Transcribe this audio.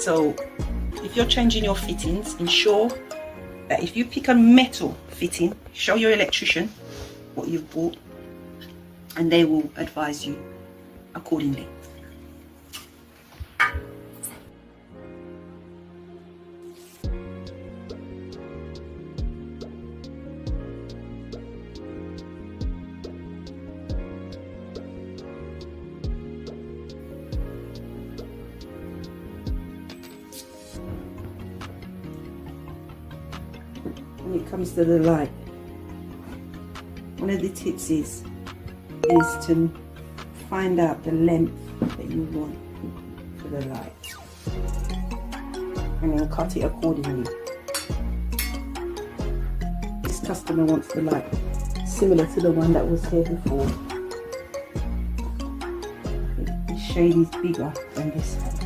So if you're changing your fittings, ensure that if you pick a metal fitting, show your electrician what you've bought and they will advise you accordingly. When it comes to the light, one of the tips is to find out the length that you want for the light and then cut it accordingly. This customer wants the light similar to the one that was here before. This shade is bigger than this one.